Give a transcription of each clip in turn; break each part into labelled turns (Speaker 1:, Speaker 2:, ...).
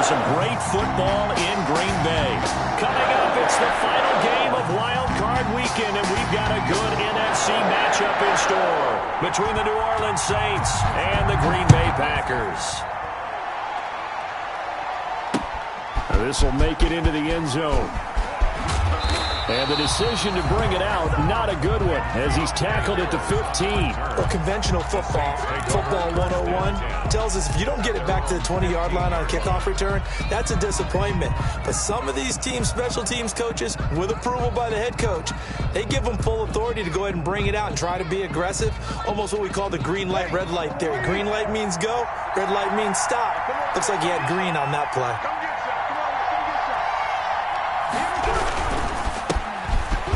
Speaker 1: some great football in Green Bay. Coming up, it's the final game of Wild Card Weekend, and we've got a good NFC matchup in store between the New Orleans Saints and the Green Bay Packers. This will make it into the end zone. And the decision to bring it out, not a good one, as he's tackled at the 15.
Speaker 2: Well, conventional football 101, tells us if you don't get it back to the 20-yard line on a kickoff return, that's a disappointment. But some of these team special teams coaches, with approval by the head coach, they give them full authority to go ahead and bring it out and try to be aggressive, almost what we call the green light, red light theory. Green light means go, red light means stop. Looks like he had green on that play.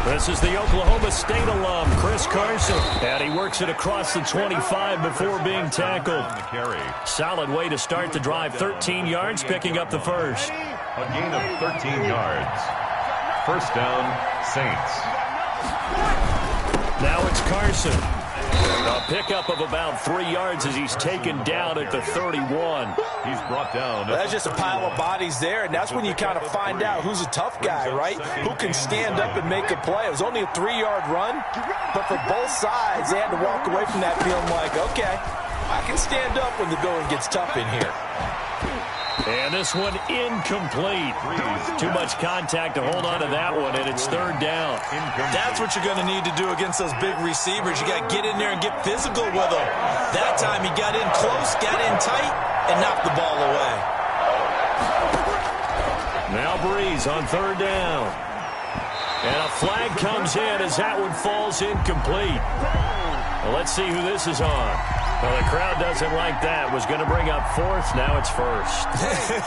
Speaker 1: This is the Oklahoma State alum, Chris Carson. And he works it across the 25 before being tackled. Solid way to start the drive. 13 yards, picking up the first.
Speaker 3: A gain of 13 yards. First down, Saints.
Speaker 1: Now it's Carson. A pickup of about 3 yards as he's taken down at the 31.
Speaker 3: He's brought down.
Speaker 2: That's just a pile of bodies there, and that's when you kind of find out who's a tough guy, right? Who can stand up and make a play. It was only a 3-yard run, but for both sides, they had to walk away from that feeling like, okay, I can stand up when the going gets tough in here.
Speaker 1: And this one incomplete. Too much contact to hold on to that one, and it's third down.
Speaker 2: That's what you're going to need to do against those big receivers. You got to get in there and get physical with them. That time he got in close, got in tight, and knocked the ball away.
Speaker 1: Now Breeze on third down. And a flag comes in as that one falls incomplete. Well, let's see who this is on. Well, the crowd doesn't like that. Was going to bring up fourth. Now it's first.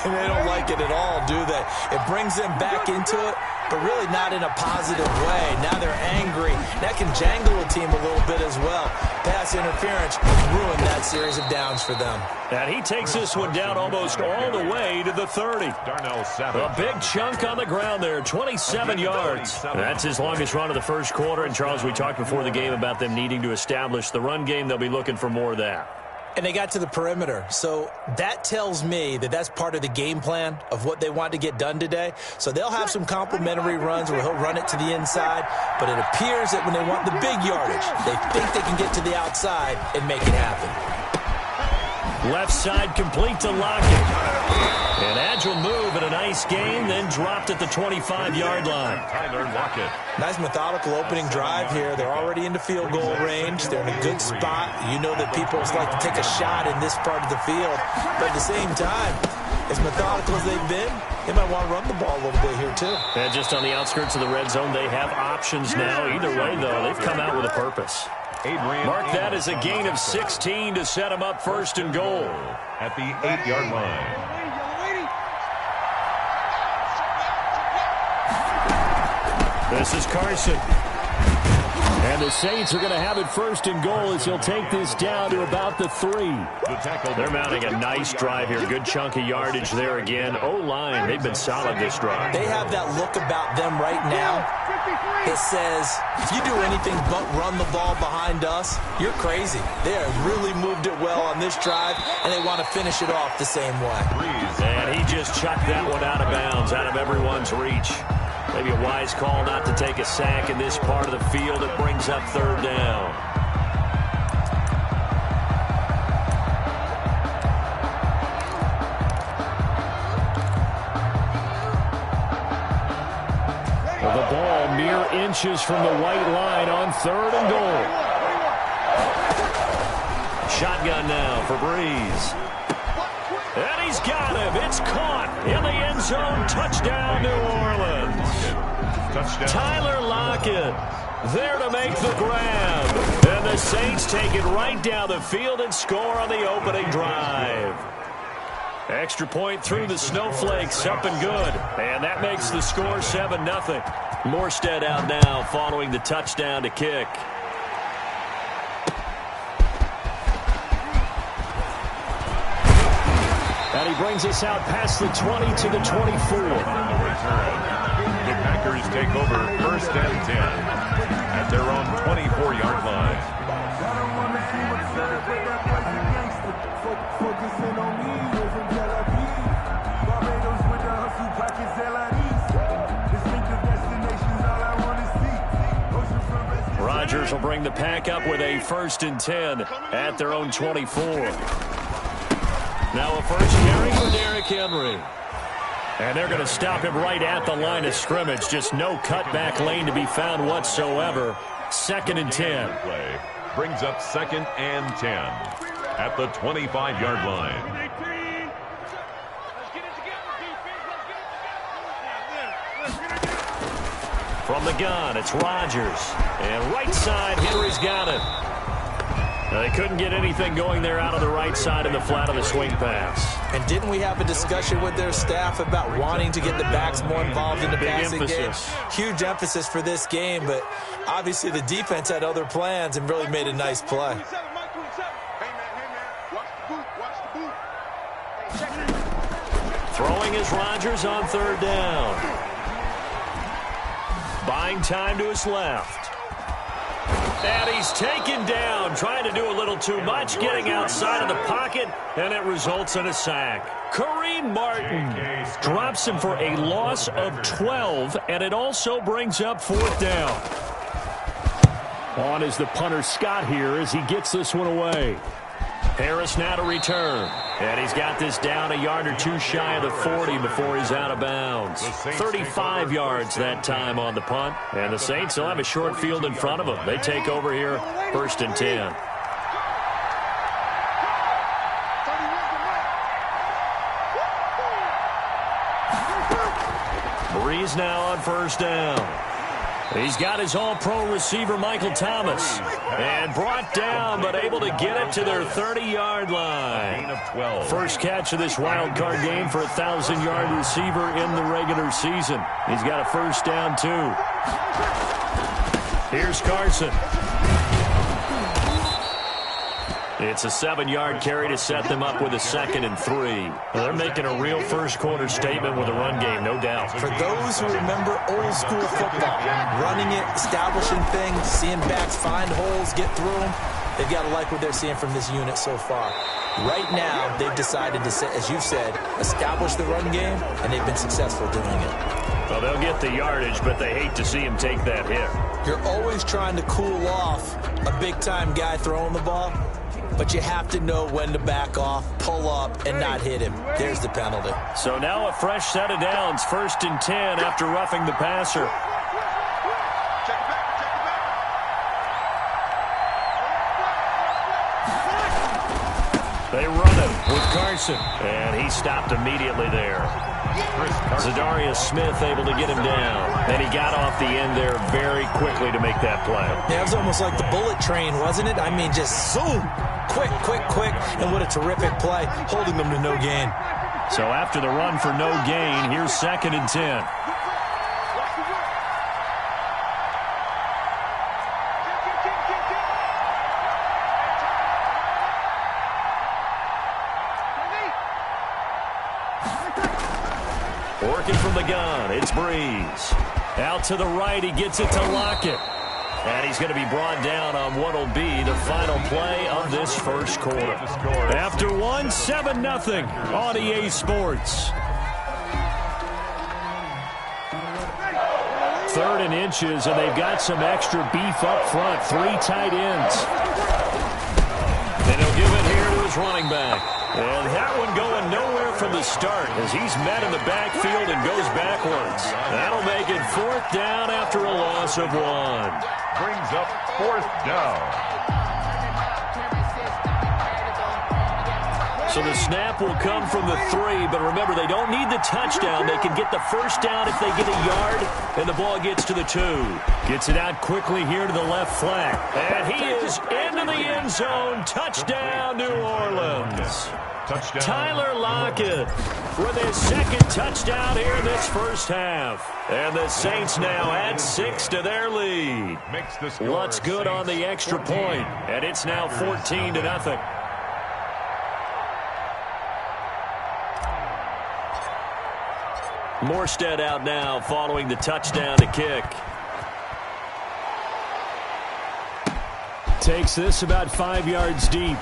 Speaker 2: They don't like it at all, do they? It brings them back into it, but really not in a positive way. Now they're angry. That can jangle a team a little bit as well. Pass interference ruined that series of downs for them.
Speaker 1: And he takes this one down almost all the way to the 30. A big chunk on the ground there, 27 yards. That's his longest run of the first quarter. And, Charles, we talked before the game about them needing to establish the run game. They'll be looking for more of that.
Speaker 2: And they got to the perimeter. So that tells me that that's part of the game plan of what they want to get done today. So they'll have some complimentary runs where he'll run it to the inside. But it appears that when they want the big yardage, they think they can get to the outside and make it happen.
Speaker 1: Left side complete to Lockett. An agile move and a nice gain, then dropped at the 25-yard line.
Speaker 3: Tyler Lockett.
Speaker 2: Nice methodical opening drive here. They're already into field goal range. They're in a good spot. You know that people like to take a shot in this part of the field. But at the same time, as methodical as they've been, they might want to run the ball a little bit here too.
Speaker 1: And just on the outskirts of the red zone, they have options now. Either way, though, they've come out with a purpose. Mark that as a gain of 16 to set him up first and goal.
Speaker 3: At the 8-yard line.
Speaker 1: This is Carson. And the Saints are going to have it first and goal as he'll take this down to about the 3. They're mounting a nice drive here. Good chunk of yardage there again. O-line, they've been solid this drive.
Speaker 2: They have that look about them right now. It says, if you do anything but run the ball behind us, you're crazy. They have really moved it well on this drive, and they want to finish it off the same way.
Speaker 1: And he just chucked that one out of bounds, out of everyone's reach. Maybe a wise call not to take a sack in this part of the field. It brings up third down. Well, the ball mere inches from the white line on third and goal. Shotgun now for Breeze. And he's got him. It's caught in the end zone. Touchdown, New Orleans.
Speaker 3: Touchdown.
Speaker 1: Tyler Lockett there to make the grab. And the Saints take it right down the field and score on the opening drive. Extra point through the snowflakes, up and good. And that makes the score 7-0. Morstead out now following the touchdown to kick. And he brings us out past the 20 to the 24.
Speaker 3: The Packers take over first and 10 at their own 24-yard line.
Speaker 1: Bears will bring the pack up with a 1st and 10 at their own 24. Now a first carry for Derrick Henry. And they're going to stop him right at the line of scrimmage. Just no cutback lane to be found whatsoever. 2nd and 10.
Speaker 3: Play brings up 2nd and 10 at the 25-yard line.
Speaker 1: From the gun, it's Rodgers. And right side, Henry's got it. Now, they couldn't get anything going there out of the right side in the flat of the swing pass.
Speaker 2: And didn't we have a discussion with their staff about wanting to get the backs more involved in the passing game? Huge emphasis for this game, but obviously the defense had other plans and really made a nice play.
Speaker 1: Throwing is Rodgers on 3rd down. Buying time to his left. And he's taken down, trying to do a little too much, getting outside of the pocket, and it results in a sack. Kareem Martin drops him for a loss of 12, and it also brings up 4th down. On is the punter Scott here as he gets this one away. Harris now to return. And he's got this down a yard or two shy of the 40 before he's out of bounds. 35 yards that time on the punt. And the Saints will have a short field in front of them. They take over here, 1st and 10. Breeze now on 1st down. He's got his all-pro receiver, Michael Thomas. And brought down, but able to get it to their 30-yard line. First catch of this wild card game for a 1,000-yard receiver in the regular season. He's got a 1st down, too. Here's Carson. It's a 7-yard carry to set them up with a 2nd and 3. Well, they're making a real first-quarter statement with a run game, no doubt.
Speaker 2: For those who remember old-school football, running it, establishing things, seeing backs find holes, get through them, they've got to like what they're seeing from this unit so far. Right now, they've decided to, as you said, establish the run game, and they've been successful doing it.
Speaker 1: Well, they'll get the yardage, but they hate to see him take that hit.
Speaker 2: You're always trying to cool off a big-time guy throwing the ball, but you have to know when to back off, pull up, and not hit him. There's the penalty.
Speaker 1: So now a fresh set of downs, 1st and 10 after roughing the passer. They run it with Carson, and he stopped immediately there. Zadarius Smith able to get him down, and he got off the end there very quickly to make that play.
Speaker 2: Yeah, it was almost like the bullet train, wasn't it? I mean, just zoom, quick, and what a terrific play, holding them to no gain.
Speaker 1: So after the run for no gain, here's 2nd and 10. Working from the gun, it's Breeze. Out to the right, he gets it to Lockett. And he's going to be brought down on what will be the final play of this first quarter. After one, 7-0 on EA Sports. 3rd and inches, and they've got some extra beef up front. 3 tight ends. And he'll give it here to his running back. And that one going nowhere from the start as he's met in the backfield and goes backwards. That'll make it 4th down after a loss of 1.
Speaker 3: Brings up 4th down.
Speaker 1: So the snap will come from the 3, but remember, they don't need the touchdown. They can get the 1st down if they get a yard, and the ball gets to the 2. Gets it out quickly here to the left flat. And he is into the end zone. Touchdown, New Orleans.
Speaker 3: Touchdown.
Speaker 1: Tyler Lockett with his 2nd touchdown here in this first half. And the Saints now add 6 to their lead.
Speaker 3: Makes the score
Speaker 1: What's good on the extra
Speaker 3: 14.
Speaker 1: point, and it's now 14-0. Morstead out now following the touchdown to kick. Takes this about 5 yards deep.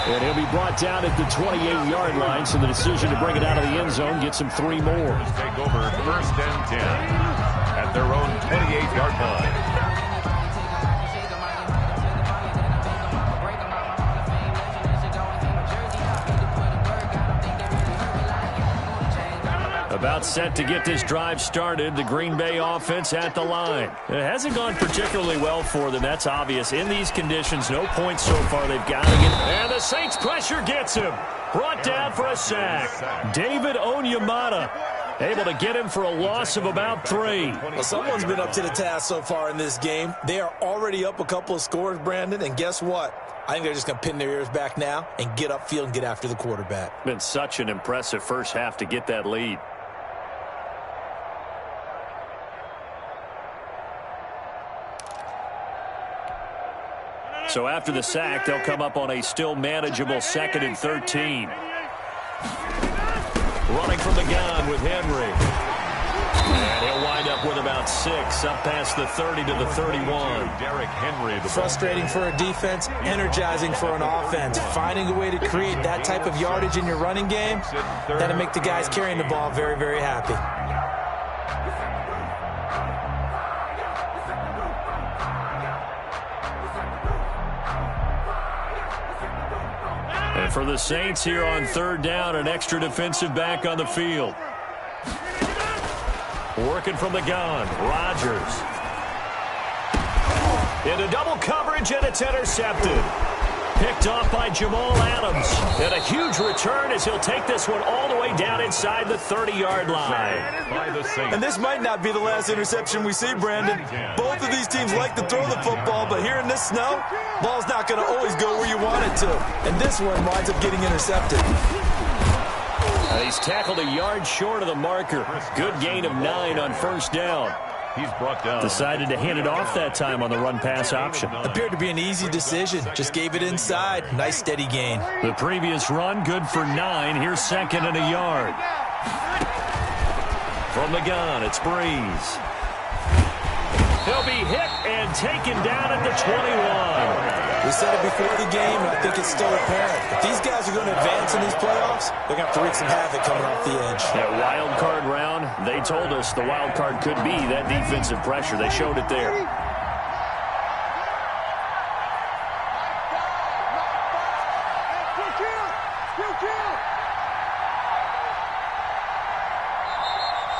Speaker 1: And he'll be brought down at the 28-yard line, so the decision to bring it out of the end zone gets him 3 more.
Speaker 3: Take over 1st and 10 at at their own 28-yard line.
Speaker 1: About set to get this drive started, the Green Bay offense at the line. It hasn't gone particularly well for them, that's obvious. In these conditions, no points so far. They've got to get... And the Saints pressure gets him. Brought down for a sack. David Onyemata able to get him for a loss of about 3.
Speaker 2: Well, someone's been up to the task so far in this game. They are already up a couple of scores, Brandon, and guess what? I think they're just going to pin their ears back now and get upfield and get after the quarterback.
Speaker 1: Been such an impressive first half to get that lead. So after the sack, they'll come up on a still manageable 2nd and 13. Running from the gun with Henry. And he'll wind up with about 6, up past the 30 to the 31.
Speaker 3: Derrick Henry.
Speaker 2: Frustrating for a defense, energizing for an offense. Finding a way to create that type of yardage in your running game, that'll make the guys carrying the ball very, very happy.
Speaker 1: And for the Saints here on 3rd down, an extra defensive back on the field. Working from the gun, Rodgers. Into double coverage, and it's intercepted. Picked off by Jamal Adams. And a huge return as he'll take this one all the way down inside the 30-yard line.
Speaker 2: And this might not be the last interception we see, Brandon. Both of these teams like to throw the football, but here in this snow, ball's not going to always go where you want it to. And this one winds up getting intercepted.
Speaker 1: He's tackled a yard short of the marker. Good gain of 9 on 1st down.
Speaker 3: He's brought down.
Speaker 1: Decided to hand it off that time on the run-pass option.
Speaker 2: Appeared to be an easy decision. Just gave it inside. Nice steady gain.
Speaker 1: The previous run, good for 9. Here's 2nd and a yard. From the gun, it's Breeze. He'll be hit and taken down at the 21.
Speaker 2: We said it before the game, and I think it's still apparent. If these guys are going to advance in these playoffs, they're going to have to wreak some havoc coming off the edge.
Speaker 1: That wild card round, they told us the wild card could be that defensive pressure. They showed it there.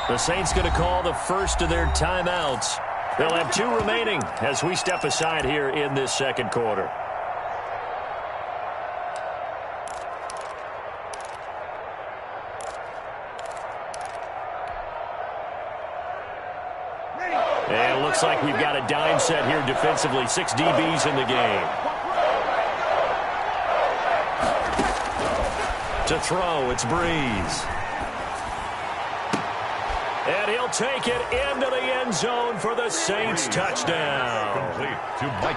Speaker 1: The Saints going to call the first of their timeouts. They'll have 2 remaining as we step aside here in this 2nd quarter. And it looks like we've got a dime set here defensively. 6 DBs in the game. To throw, it's Breeze. And he'll take it into the end zone for the Saints touchdown.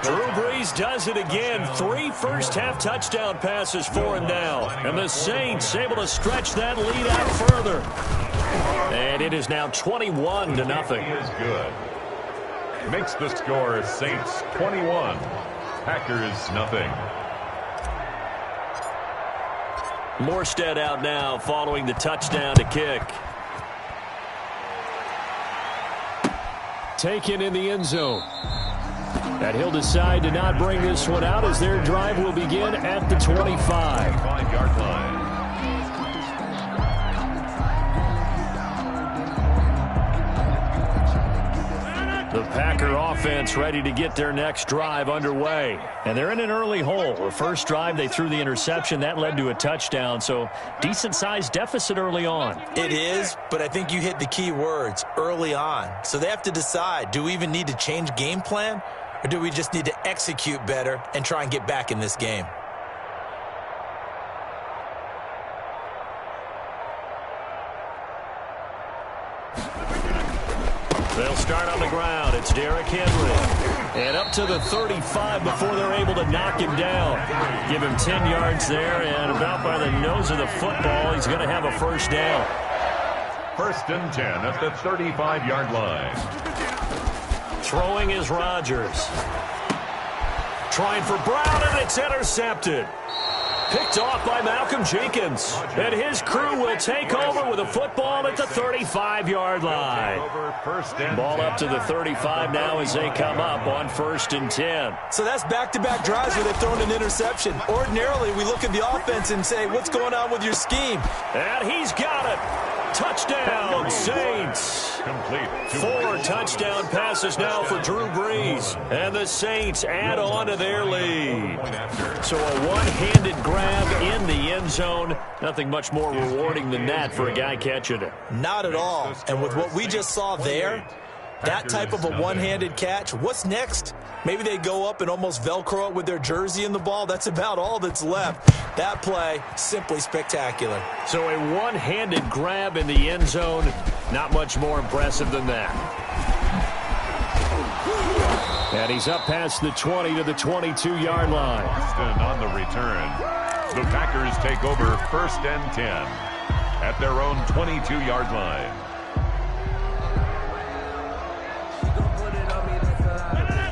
Speaker 1: Drew Brees does it again. 3 first-half touchdown passes for him now. And the Saints able to stretch that lead out further. And it is now 21-0.
Speaker 3: He is good. Makes the score Saints 21, Packers nothing.
Speaker 1: Morstead out now following the touchdown to kick. Taken in the end zone. And he'll decide to not bring this one out as their drive will begin at the 25-yard line. The Packer offense ready to get their next drive underway. And they're in an early hole. The first drive, they threw the interception. That led to a touchdown, so decent-sized deficit early on.
Speaker 2: It is, but I think you hit the key words, early on. So they have to decide, do we even need to change game plan, or do we just need to execute better and try and get back in this game?
Speaker 1: They'll start on the ground. It's Derrick Henry. And up to the 35 before they're able to knock him down. Give him 10 yards there, and about by the nose of the football, he's going to have a first down.
Speaker 3: 1st and 10 at the 35-yard line.
Speaker 1: Throwing is Rodgers. Trying for Brown, and it's intercepted. Picked off by Malcolm Jenkins. And his crew will take over with a football at the 35-yard line. Ball up to the 35 now as they come up on 1st and 10.
Speaker 2: So that's back-to-back drives where they've thrown an interception. Ordinarily, we look at the offense and say, what's going on with your scheme?
Speaker 1: And he's got it. Touchdown, Saints.
Speaker 3: Complete.
Speaker 1: 4 touchdown passes now for Drew Brees. And the Saints add on to their lead. So a one-handed grab in the end zone. Nothing much more rewarding than that for a guy catching it.
Speaker 2: Not at all. And with what we just saw there, that type of a one-handed catch, what's next? Maybe they go up and almost Velcro it with their jersey in the ball. That's about all that's left. That play, simply spectacular.
Speaker 1: So a one-handed grab in the end zone, not much more impressive than that. And he's up past the 20 to the 22-yard line.
Speaker 3: And on the return, the Packers take over 1st and 10 at their own 22-yard line.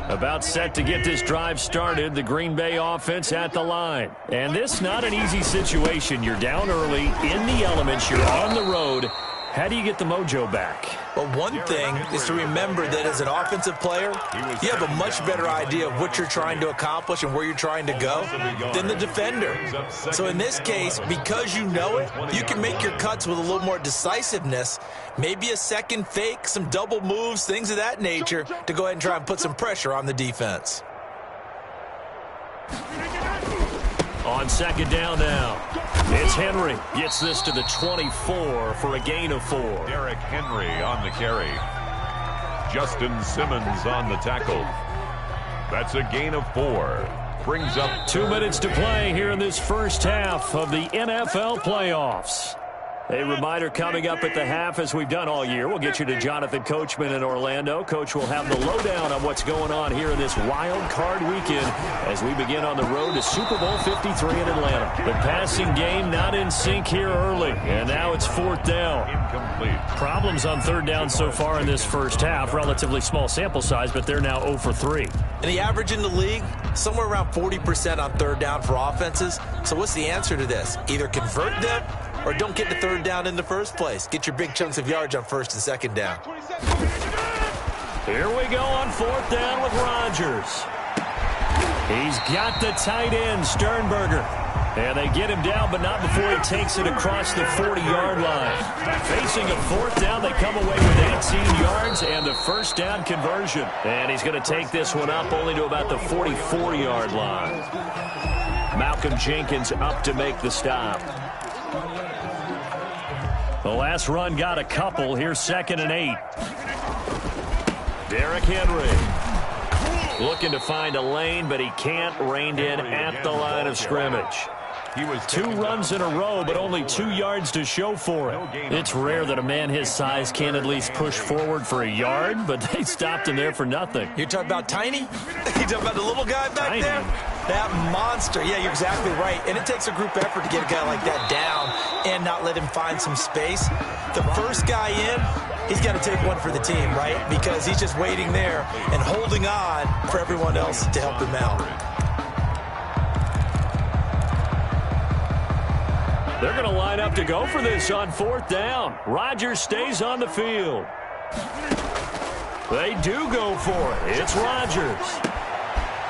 Speaker 1: About set to get this drive started, the Green Bay offense at the line. And this not an easy situation. You're down early, in the elements, you're on the road. How do you get the mojo back?
Speaker 2: Well, one thing is to remember that as an offensive player, you have a much better idea of what you're trying to accomplish and where you're trying to go than the defender. So in this case, because you know it, you can make your cuts with a little more decisiveness, maybe a second fake, some double moves, things of that nature, to go ahead and try and put some pressure on the defense.
Speaker 1: On 2nd down now, it's Henry. Gets this to the 24 for a gain of 4.
Speaker 3: Derrick Henry on the carry. Justin Simmons on the tackle. That's a gain of 4. Brings up
Speaker 1: 2 minutes to play here in this first half of the NFL playoffs. A reminder coming up at the half, as we've done all year. We'll get you to Jonathan Coachman in Orlando. Coach will have the lowdown on what's going on here in this wild card weekend as we begin on the road to Super Bowl 53 in Atlanta. The passing game not in sync here early, and now it's 4th down.
Speaker 3: incomplete.
Speaker 1: Problems on 3rd down so far in this first half. Relatively small sample size, but they're now 0 for 3.
Speaker 2: And the average in the league, somewhere around 40% on 3rd down for offenses. So what's the answer to this? Either convert them or don't get the 3rd down in the first place. Get your big chunks of yards on 1st and 2nd down.
Speaker 1: Here we go on 4th down with Rodgers. He's got the tight end, Sternberger. And they get him down, but not before he takes it across the 40-yard line. Facing a 4th down, they come away with 18 yards and the 1st down conversion. And he's going to take this one up only to about the 44-yard line. Malcolm Jenkins up to make the stop. The last run got a couple. Here's 2nd and 8. Derrick Henry looking to find a lane, but he can't. Reined in at the line of scrimmage.
Speaker 3: He was
Speaker 1: 2 runs in a row, but only 2 yards to show for it. It's rare that a man his size can't at least push forward for a yard, but they stopped him there for nothing.
Speaker 2: You're talking about Tiny? You're talking about the little guy back
Speaker 1: Tiny.
Speaker 2: there? That monster. Yeah, you're exactly right. And it takes a group effort to get a guy like that down and not let him find some space. The first guy in, he's got to take one for the team, right? Because he's just waiting there and holding on for everyone else to help him out.
Speaker 1: They're going to line up to go for this on 4th down. Rodgers stays on the field. They do go for it. It's Rodgers.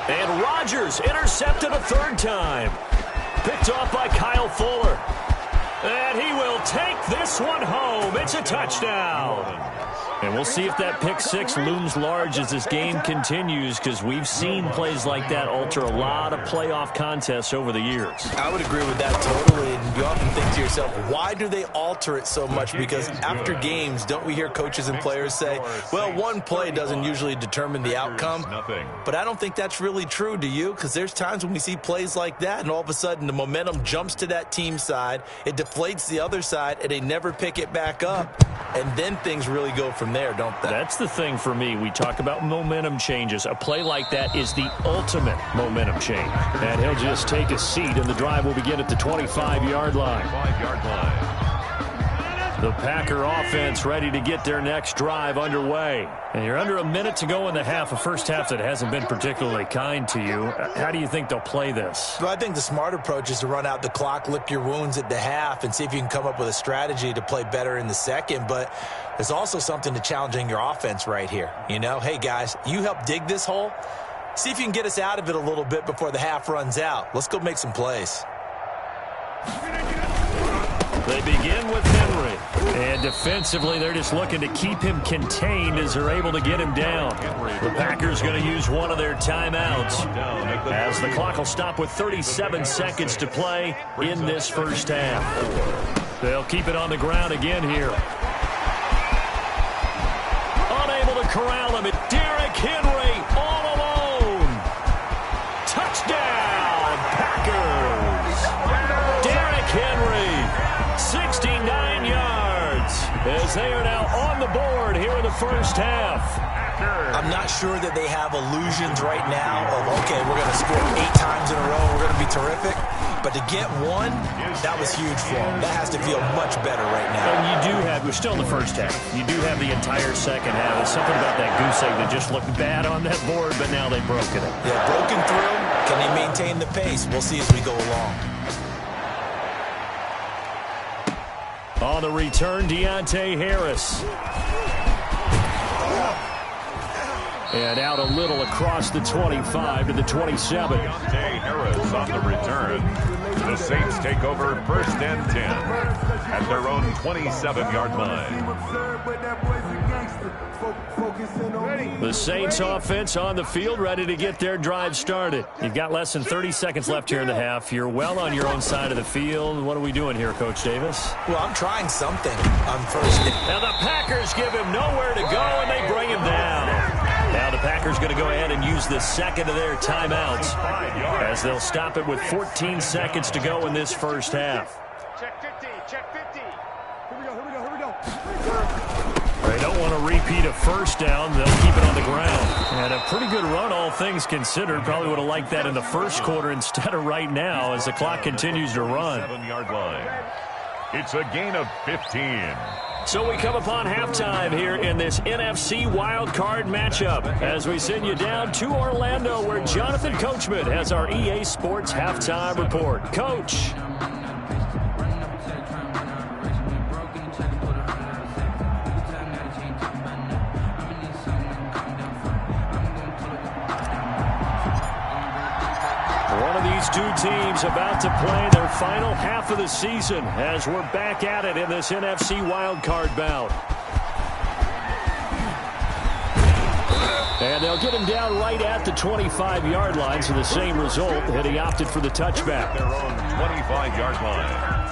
Speaker 1: And Rodgers intercepted a 3rd time. Picked off by Kyle Fuller. And he will take this one home. It's a touchdown. And we'll see if that pick 6 looms large as this game continues, because we've seen plays like that alter a lot of playoff contests over the years.
Speaker 2: I would agree with that totally. And you often think to yourself, why do they alter it so much? Because after games, don't we hear coaches and players say, well, one play doesn't usually determine the outcome. But I don't think that's really true, do you? Because there's times when we see plays like that, and all of a sudden the momentum jumps to that team side, it deflates the other side, and they never pick it back up. And then things really go from there, don't they?
Speaker 1: That's the thing for me. We talk about momentum changes. A play like that is the ultimate momentum change. And he'll just take a seat, and the drive will begin at the 25-yard line.
Speaker 3: 5-yard line.
Speaker 1: The Packer offense ready to get their next drive underway. And you're under a minute to go in the half, a first half that hasn't been particularly kind to you. How do you think they'll play this?
Speaker 2: Well, I think the smart approach is to run out the clock, lick your wounds at the half, and see if you can come up with a strategy to play better in the second. But there's also something to challenging your offense right here. You know, hey, guys, you help dig this hole. See if you can get us out of it a little bit before the half runs out. Let's go make some plays.
Speaker 1: They begin with Henry. And defensively, they're just looking to keep him contained as they're able to get him down. The Packers going to use one of their timeouts as the clock will stop with 37 seconds to play in this first half. They'll keep it on the ground again here. Unable to corral him. Derrick Henry all alone. Touchdown, Packers. Derrick Henry, 69 yards, as they are now on the board here in the first half.
Speaker 2: I'm not sure that they have illusions right now of, okay, we're going to score 8 times in a row, we're going to be terrific. But to get one, that was huge for them. That has to feel much better right now.
Speaker 1: And you do have, we're still in the first half. You do have the entire second half. There's something about that goose egg that just looked bad on that board, but now they've broken it.
Speaker 2: Yeah, broken through. Can they maintain the pace? We'll see as we go along.
Speaker 1: On the return, Deontay Harris. And out a little across the 25 to the 27.
Speaker 3: Deontay Harris on the return. The Saints take over first and 10 at their own 27-yard line.
Speaker 1: The Saints offense on the field, ready to get their drive started. You've got less than 30 seconds left here in the half. You're well on your own side of the field. What are we doing here, Coach Davis?
Speaker 2: Well, I'm trying something on first.
Speaker 1: Now the Packers give him nowhere to go, and they bring him down. Now the Packers going to go ahead and use the second of their timeouts as they'll stop it with 14 seconds to go in this first half.
Speaker 4: Check 50, check 50. Here we go.
Speaker 1: They don't want to repeat a first down. They'll keep it on the ground. And a pretty good run, all things considered. Probably would have liked that in the first quarter instead of right now as the clock continues to run.
Speaker 3: 7-yard line. It's a gain of 15.
Speaker 1: So we come upon halftime here in this NFC wildcard matchup as we send you down to Orlando where Jonathan Coachman has our EA Sports halftime report. Coach. One of these two teams about to play their final half of the season as we're back at it in this NFC wildcard bout. And they'll get him down right at the 25-yard line, so the same result, and he opted for the touchback.
Speaker 3: Their own 25-yard line.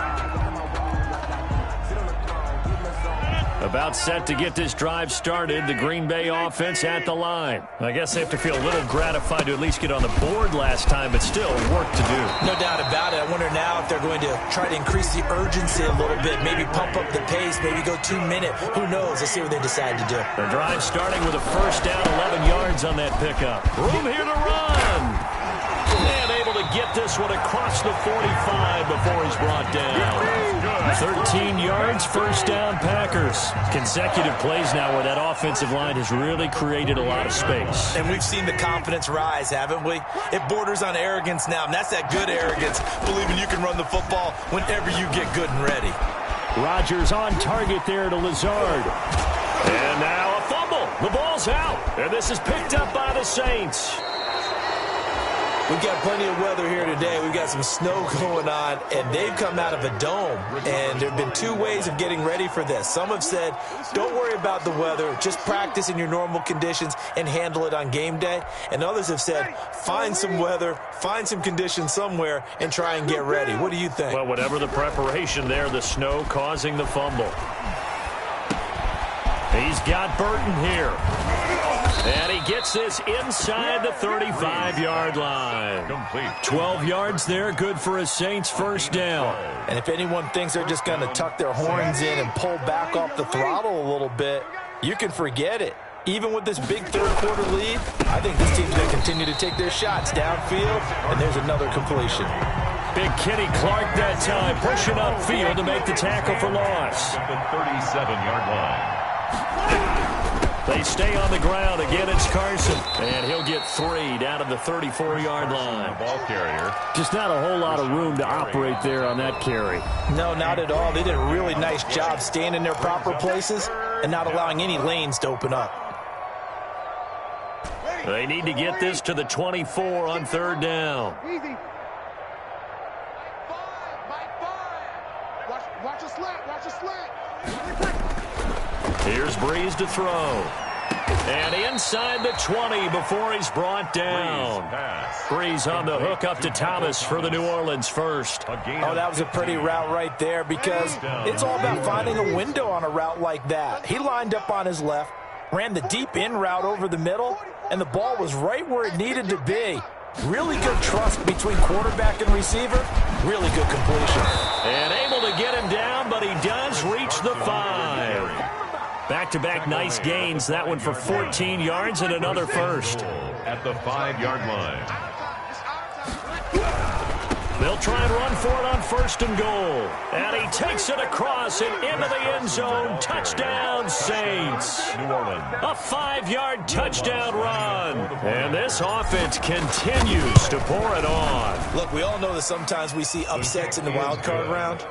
Speaker 1: About set to get this drive started, the Green Bay offense at the line. I guess they have to feel a little gratified to at least get on the board last time, but still work to do.
Speaker 2: No doubt about it. I wonder now if they're going to try to increase the urgency a little bit, maybe pump up the pace, maybe go 2-minute. Who knows? Let's see what they decide to do.
Speaker 1: The drive starting with a first down, 11 yards on that pickup. Room here to run. And able to get this one across the 45 before he's brought down. 13 yards, first down, Packers. Consecutive plays now where that offensive line has really created a lot of space.
Speaker 2: And we've seen the confidence rise, haven't we? It borders on arrogance now, and that's that good arrogance, believing you can run the football whenever you get good and ready.
Speaker 1: Rodgers on target there to Lazard. And now a fumble. The ball's out. And this is picked up by the Saints.
Speaker 2: We've got plenty of weather here today. We've got some snow going on, and they've come out of a dome. And there have been two ways of getting ready for this. Some have said, don't worry about the weather. Just practice in your normal conditions and handle it on game day. And others have said, find some weather, find some conditions somewhere, and try and get ready. What do you think?
Speaker 1: Well, whatever the preparation there, the snow causing the fumble. He's got Burton here. And he gets this inside the 35-yard line.
Speaker 3: Complete.
Speaker 1: 12 yards there, good for a Saints first down.
Speaker 2: And if anyone thinks they're just going to tuck their horns in and pull back off the throttle a little bit, you can forget it. Even with this big third-quarter lead, I think this team's going to continue to take their shots downfield, and there's another completion.
Speaker 1: Big Kenny Clark that time, pushing upfield to make the tackle for loss.
Speaker 3: At the 37-yard line.
Speaker 1: They stay on the ground. Again, it's Carson. And he'll get 3 down to the 34-yard line.
Speaker 3: Ball carrier.
Speaker 5: Just not a whole lot of room to operate there on that carry.
Speaker 2: No, not at all. They did a really nice job staying in their proper places and not allowing any lanes to open up.
Speaker 1: They need to get this to the 24 on 3rd down.
Speaker 4: Easy. Watch a slant. Watch a slant.
Speaker 1: Here's Breeze to throw. And inside the 20 before he's brought down. Breeze on the hook up to Thomas for the New Orleans first.
Speaker 2: Oh, that was a pretty route right there because it's all about finding a window on a route like that. He lined up on his left, ran the deep in route over the middle, and the ball was right where it needed to be. Really good trust between quarterback and receiver. Really good completion.
Speaker 1: And able to get him down, but he does reach the 5. Back-to-back nice gains. That one for 14 yards and another first.
Speaker 3: At the 5-yard line.
Speaker 1: They'll try and run for it on 1st and goal. And he takes it across and into the end zone. Touchdown, Saints.
Speaker 3: New Orleans.
Speaker 1: A 5-yard touchdown run. And this offense continues to pour it on.
Speaker 2: Look, we all know that sometimes we see upsets in the wild card round.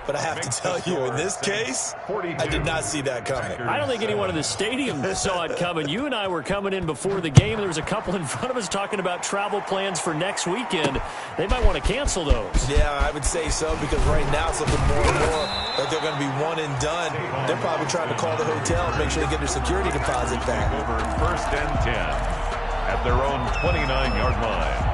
Speaker 2: But I have to tell you, in this case, I did not see that coming.
Speaker 5: I don't think anyone in the stadium saw it coming. You and I were coming in before the game. There was a couple in front of us talking about travel plans for next weekend. They might want to cancel those.
Speaker 2: Yeah, I would say so, because right now it's looking more and more like they're going to be one and done. They're probably trying to call the hotel and make sure they get their security deposit back.
Speaker 3: Over 1st and 10 at their own 29-yard line.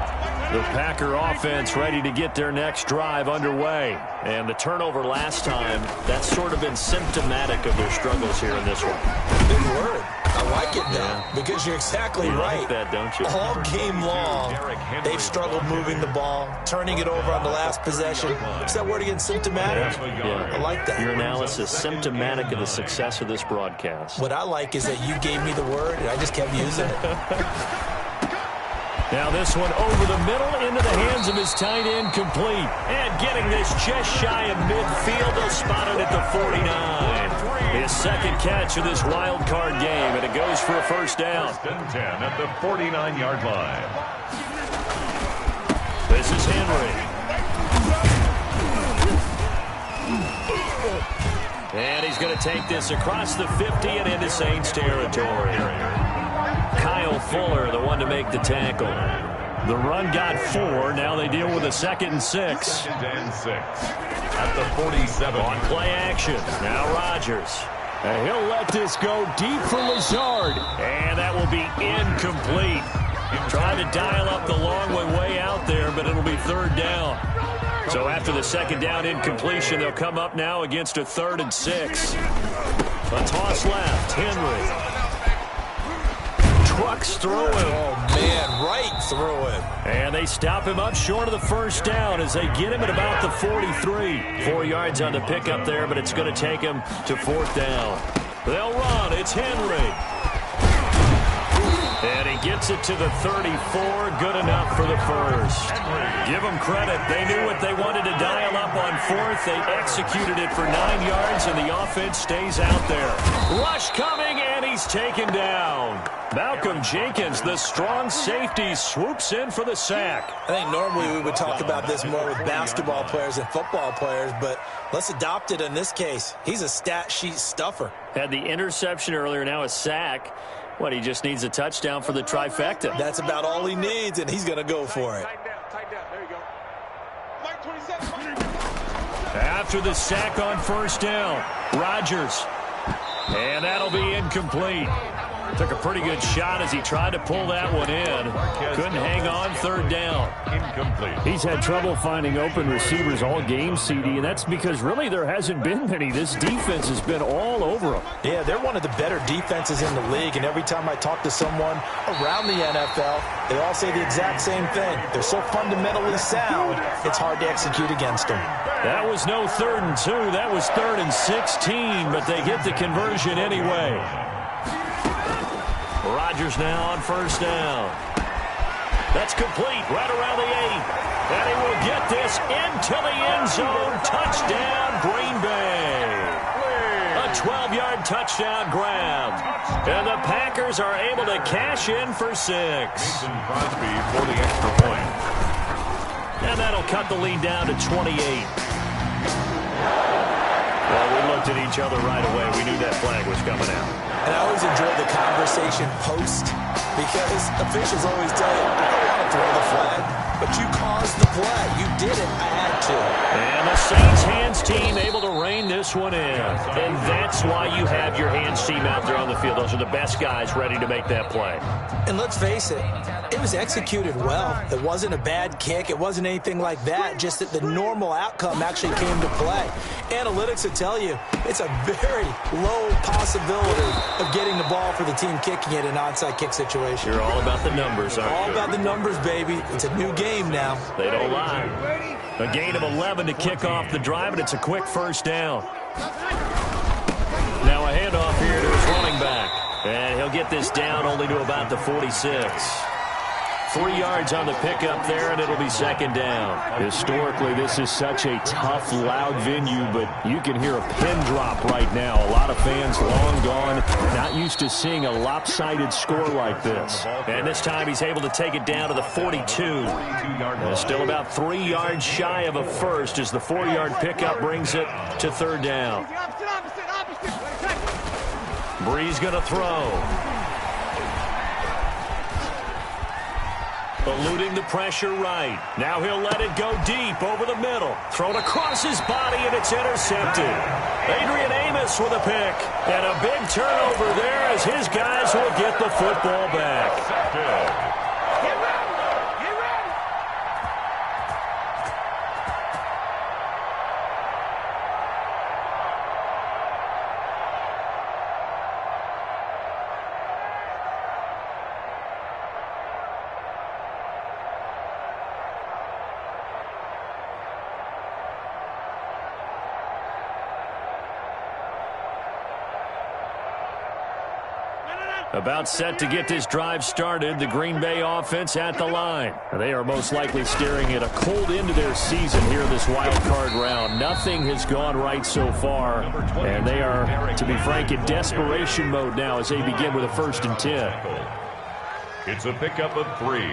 Speaker 1: The Packer offense ready to get their next drive underway. And the turnover last time, that's sort of been symptomatic of their struggles here in this one.
Speaker 2: Big word. I like it now, because you're exactly right.
Speaker 1: Like that, don't you?
Speaker 2: All game long, they've struggled moving the ball, turning it over on the last possession. Is that word again, symptomatic?
Speaker 1: Yeah.
Speaker 2: I like that.
Speaker 1: Your analysis, symptomatic of the success of this broadcast.
Speaker 2: What I like is that you gave me the word, and I just kept using it.
Speaker 1: Now this one over the middle into the hands of his tight end, complete. And getting this just shy of midfield, they'll spot it at the 49. His second catch of this wild card game, and it goes for a 1st down.
Speaker 3: 1st and 10 at the 49-yard line.
Speaker 1: This is Henry. And he's going to take this across the 50 and into Saints territory. Kyle Fuller, the one to make the tackle. The run got 4. Now they deal with a 2nd and 6.
Speaker 3: 2nd and 6 at the 47.
Speaker 1: On play action. Now Rodgers. And he'll let this go deep for Lazard. And that will be incomplete. Trying to dial up the long way out there, but it'll be 3rd down. So after the 2nd down incompletion, they'll come up now against a 3rd and 6. A toss left. Henry. Trucks through him.
Speaker 2: Oh, man, right through him.
Speaker 1: And they stop him up short of the 1st down as they get him at about the 43. 4 yards on the pickup there, but it's going to take him to 4th down. They'll run. It's Henry. And he gets it to the 34. Good enough for the 1st. Give them credit. They knew what they wanted to dial up on 4th. They executed it for 9 yards, and the offense stays out there. Rush coming, and he's taken down. Malcolm Jenkins, the strong safety, swoops in for the sack.
Speaker 2: I think normally we would talk about this more with basketball players and football players, but let's adopt it in this case. He's a stat sheet stuffer.
Speaker 5: Had the interception earlier, now a sack. What, he just needs a touchdown for the trifecta.
Speaker 2: That's about all he needs, and he's going to go for it.
Speaker 4: Tight down. There you go. Mike 27.
Speaker 1: After the sack on 1st down, Rodgers. And that'll be incomplete. Took a pretty good shot as he tried to pull that one in. Couldn't hang on. 3rd down.
Speaker 3: Incomplete.
Speaker 5: He's had trouble finding open receivers all game, CD, and that's because really there hasn't been many. This defense has been all over them.
Speaker 2: Yeah, they're one of the better defenses in the league, and every time I talk to someone around the NFL, they all say the exact same thing. They're so fundamentally sound, it's hard to execute against them.
Speaker 1: That was no 3rd and 2. That was 3rd and 16, but they get the conversion anyway. Rodgers now on 1st down. That's complete right around the 8. And he will get this into the end zone. Touchdown, Green Bay. A 12-yard touchdown grab. And the Packers are able to cash in for 6.
Speaker 3: Mason Crosby for the extra point.
Speaker 1: And that'll cut the lead down to 28. Well, we looked at each other right away. We knew that flag was coming out.
Speaker 2: And I always enjoy the conversation post because officials always tell you, I don't want to throw the flag, but you caused the play. You did it. I had to.
Speaker 1: And the Saints hands team able to rein this one in. And that's why you have your hands team out there on the field. Those are the best guys ready to make that play.
Speaker 2: And let's face it, it was executed well. It wasn't a bad kick. It wasn't anything like that. Just that the normal outcome actually came to play. Analytics will tell you it's a very low possibility of getting the ball for the team kicking it in an onside kick situation.
Speaker 1: You're all about the numbers, aren't you?
Speaker 2: All about the numbers, baby. It's a new game now.
Speaker 1: They don't lie. A gain of 11 to kick off the drive, and it's a quick first down. Now a handoff here to his running back. And he'll get this down only to about the 46. 3 yards on the pickup there, and it'll be second down.
Speaker 5: Historically, this is such a tough, loud venue, but you can hear a pin drop right now. A lot of fans long gone, not used to seeing a lopsided score like this.
Speaker 1: And this time he's able to take it down to the 42. And still about 3 yards shy of a first as the 4-yard pickup brings it to third down. Breeze going to throw. Eluding the pressure right. Now he'll let it go deep over the middle. Thrown across his body, and it's intercepted. Adrian Amos with a pick. And a big turnover there as his guys will get the football back. About set to get this drive started, the Green Bay offense at the line. They are most likely staring at a cold end to their season here in this wild card round. Nothing has gone right so far, and they are, to be frank, in desperation mode now as they begin with a 1st and 10.
Speaker 3: It's a pickup of 3.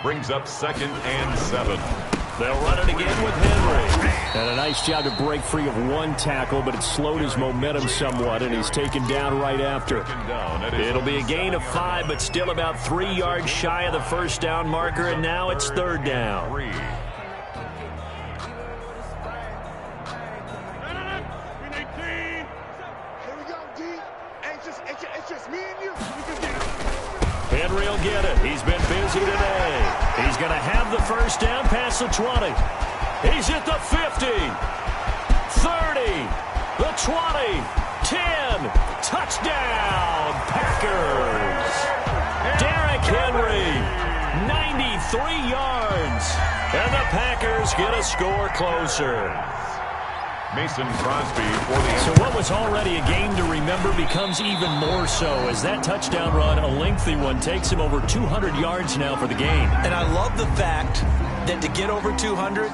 Speaker 3: Brings up 2nd and 7.
Speaker 1: They'll run it again with Henry.
Speaker 5: And a nice job to break free of one tackle, but it slowed his momentum somewhat, and he's taken down right after.
Speaker 1: It'll be a gain of 5, but still about 3 yards shy of the first down marker, and now it's third down. Henry will get it. He's been busy today. He's going to have the first down past the 20. He's at the 50, 30, the 20, 10. Touchdown, Packers. Derrick Henry, 93 yards. And the Packers get a score closer.
Speaker 3: Mason Crosby for the...
Speaker 5: So what was already a game to remember becomes even more so as that touchdown run, a lengthy one, takes him over 200 yards now for the game.
Speaker 2: And I love the fact that to get over 200,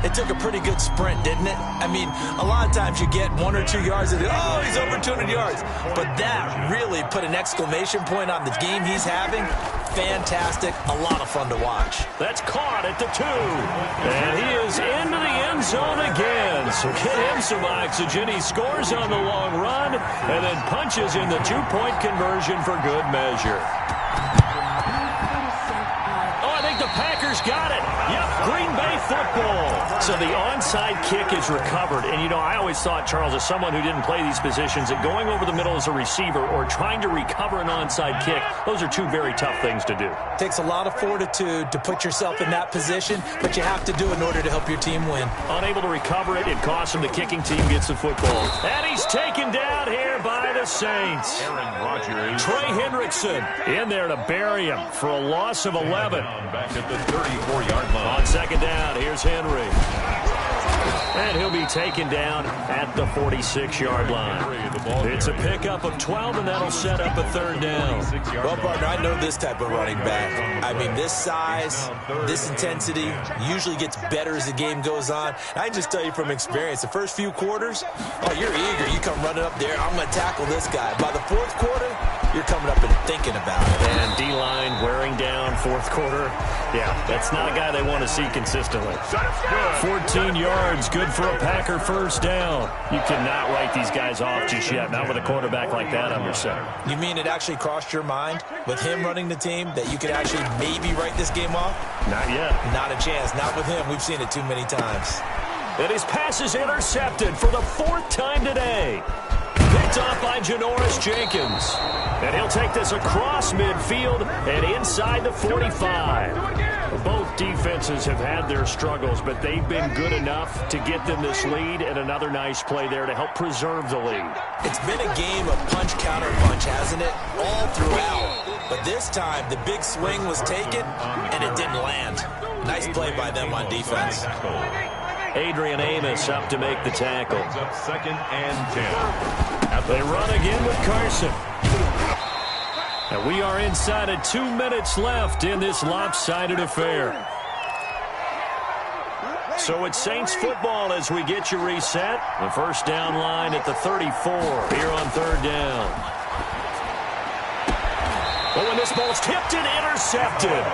Speaker 2: it took a pretty good sprint, didn't it? I mean, a lot of times you get 1 or 2 yards and, oh, he's over 200 yards. But that really put an exclamation point on the game he's having. Fantastic. A lot of fun to watch.
Speaker 1: That's caught at the 2. And he is into the end zone again. So get him some oxygen. He scores on the long run and then punches in the 2-point conversion for good measure. The Packers got it. Yep, Green Bay football. So the onside kick is recovered. And, you know, I always thought, Charles, as someone who didn't play these positions, that going over the middle as a receiver or trying to recover an onside kick, those are 2 very tough things to do.
Speaker 2: It takes a lot of fortitude to put yourself in that position, but you have to do it in order to help your team win.
Speaker 1: Unable to recover it, it costs him. The kicking team gets the football. And he's taken down here by the Saints.
Speaker 3: Aaron Rodgers.
Speaker 1: Trey Hendrickson in there to bury him for a loss of 11.
Speaker 3: Back at the 34-yard line.
Speaker 1: On second down, here's Henry. And he'll be taken down at the 46-yard line. It's a pickup of 12, and that'll set up a third down.
Speaker 2: Well, partner, I know this type of running back. I mean, this size, this intensity usually gets better as the game goes on. I can just tell you from experience, the first few quarters, oh, you're eager. You come running up there, I'm going to tackle this guy. By the fourth quarter, you're coming up and thinking about it.
Speaker 1: And D-line wearing down fourth quarter. Yeah, that's not a guy they want to see consistently. 14 yards, good for a Packer first down. You cannot write these guys off just yet, not with a quarterback like that under center.
Speaker 2: You mean it actually crossed your mind with him running the team that you could actually maybe write this game off?
Speaker 1: Not yet.
Speaker 2: Not a chance. Not with him. We've seen it too many times.
Speaker 1: And his pass is intercepted for the fourth time today. Picked off by Janoris Jenkins. And he'll take this across midfield and inside the 45. Both defenses have had their struggles, but they've been good enough to get them this lead, and another nice play there to help preserve the lead.
Speaker 2: It's been a game of punch-counter-punch, hasn't it? All throughout. But this time, the big swing was taken, and it didn't land. Nice play by them on defense.
Speaker 1: Adrian Amos up to make the tackle.
Speaker 3: Second and 10.
Speaker 1: They run again with Carson. And we are inside of 2 minutes left in this lopsided affair. So it's Saints football as we get you reset. The first down line at the 34 here on third down. Oh, and this ball's tipped and intercepted.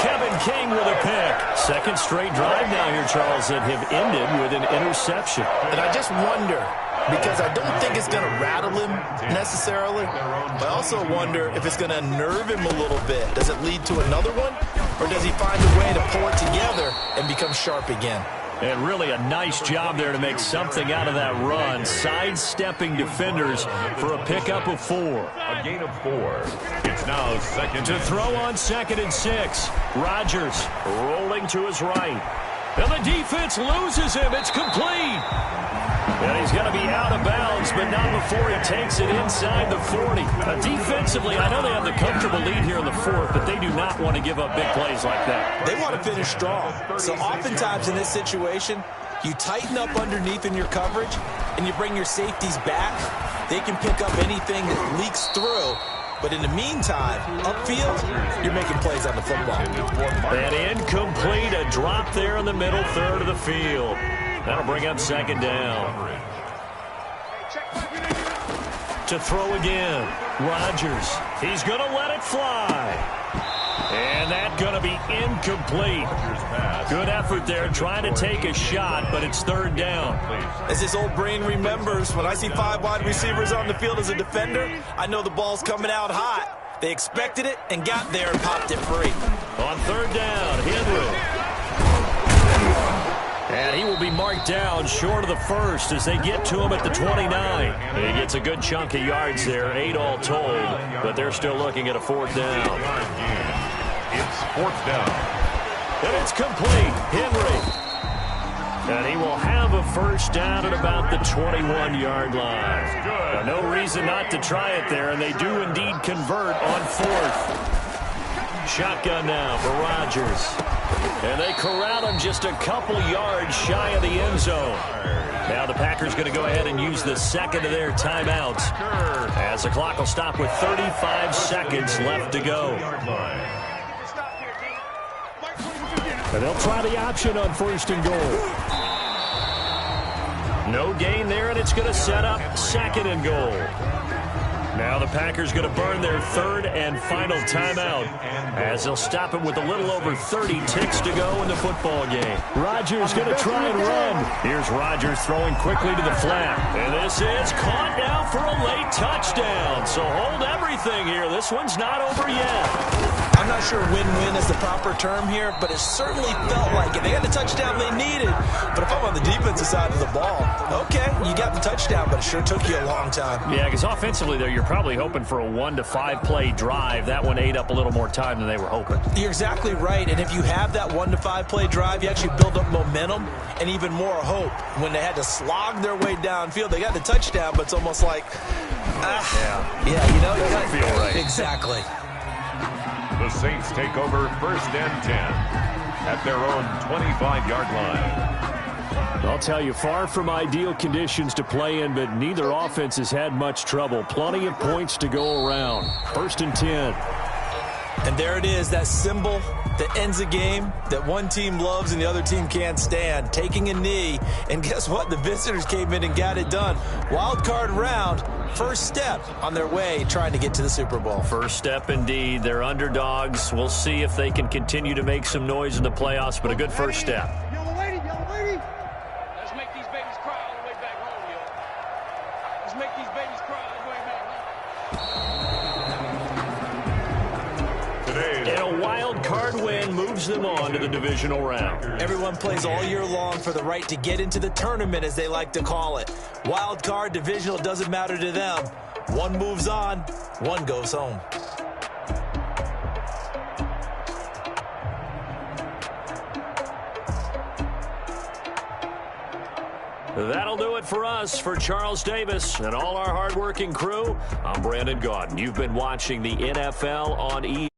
Speaker 1: Kevin King with a pick. Second straight drive now here, Charles, that have ended with an interception.
Speaker 2: And I just wonder, because I don't think it's going to rattle him necessarily, but I also wonder if it's going to unnerve him a little bit. Does it lead to another one, or does he find a way to pull it together and become sharp again?
Speaker 1: And really a nice job there to make something out of that run, sidestepping defenders for a pickup of 4.
Speaker 3: A gain of 4. It's now second
Speaker 1: to throw on 2nd and 6. Rodgers rolling to his right. And the defense loses him. It's complete. And he's going to be out of bounds, but not before he takes it inside the 40. Defensively, I know they have the comfortable lead here in the fourth, but they do not want to give up big plays like that.
Speaker 2: They want to finish strong. So oftentimes in this situation, you tighten up underneath in your coverage, and you bring your safeties back. They can pick up anything that leaks through. But in the meantime, upfield, you're making plays on the football.
Speaker 1: And incomplete, a drop there in the middle third of the field. That'll bring up second down. To throw again, Rodgers. He's going to let it fly. And that's going to be incomplete. Good effort there, trying to take a shot, but it's third down.
Speaker 2: As his old brain remembers, when I see 5 wide receivers on the field as a defender, I know the ball's coming out hot. They expected it and got there and popped it free.
Speaker 1: On third down, Henry. And he will be marked down short of the first as they get to him at the 29. He gets a good chunk of yards there, 8 all told, but they're still looking at a fourth down.
Speaker 3: It's fourth down.
Speaker 1: And it's complete. Henry. And he will have a first down at about the 21-yard line. Now, no reason not to try it there, and they do indeed convert on fourth. Shotgun now for Rodgers. And they corral him just a couple yards shy of the end zone. Now the Packers going to go ahead and use the second of their timeouts as the clock will stop with 35 seconds left to go. And they'll try the option on first and goal. No gain there, and it's going to set up second and goal. Now the Packers going to burn their third and final timeout as they'll stop it with a little over 30 ticks to go in the football game. Rodgers going to try and run. Here's Rodgers throwing quickly to the flat. And this is caught now for a late touchdown. So hold everything here. This one's not over yet.
Speaker 2: I'm not sure win-win is the proper term here, but it certainly felt like it. They got the touchdown they needed, but if I'm on the defensive side of the ball, okay, you got the touchdown, but it sure took you a long time.
Speaker 1: Yeah, because offensively, though, you're probably hoping for a 1 to 5 play drive. That one ate up a little more time than they were hoping.
Speaker 2: You're exactly right, and if you have that 1 to 5 play drive, you actually build up momentum and even more hope. When they had to slog their way downfield, they got the touchdown, but it's almost like, you know, you
Speaker 1: doesn't feel right.
Speaker 2: Exactly.
Speaker 3: The Saints take over first and 10 at their own 25-yard line.
Speaker 5: I'll tell you, far from ideal conditions to play in, but neither offense has had much trouble. Plenty of points to go around. 1st and 10.
Speaker 2: And there it is, that symbol that ends a game that one team loves and the other team can't stand. Taking a knee, and guess what? The visitors came in and got it done. Wild card round, first step on their way trying to get to the Super Bowl.
Speaker 1: First step indeed. They're underdogs. We'll see if they can continue to make some noise in the playoffs, but a good first step.
Speaker 4: Yellow lady, yellow lady. Let's make these babies cry all the way back home, yo. Let's make these babies cry all the way back home.
Speaker 1: And a wild card win moves them on to the divisional round.
Speaker 2: Everyone plays all year long for the right to get into the tournament, as they like to call it. Wild card, divisional, doesn't matter to them. One moves on, one goes home.
Speaker 1: That'll do it for us. For Charles Davis and all our hardworking crew, I'm Brandon Gaudin. You've been watching the NFL on E!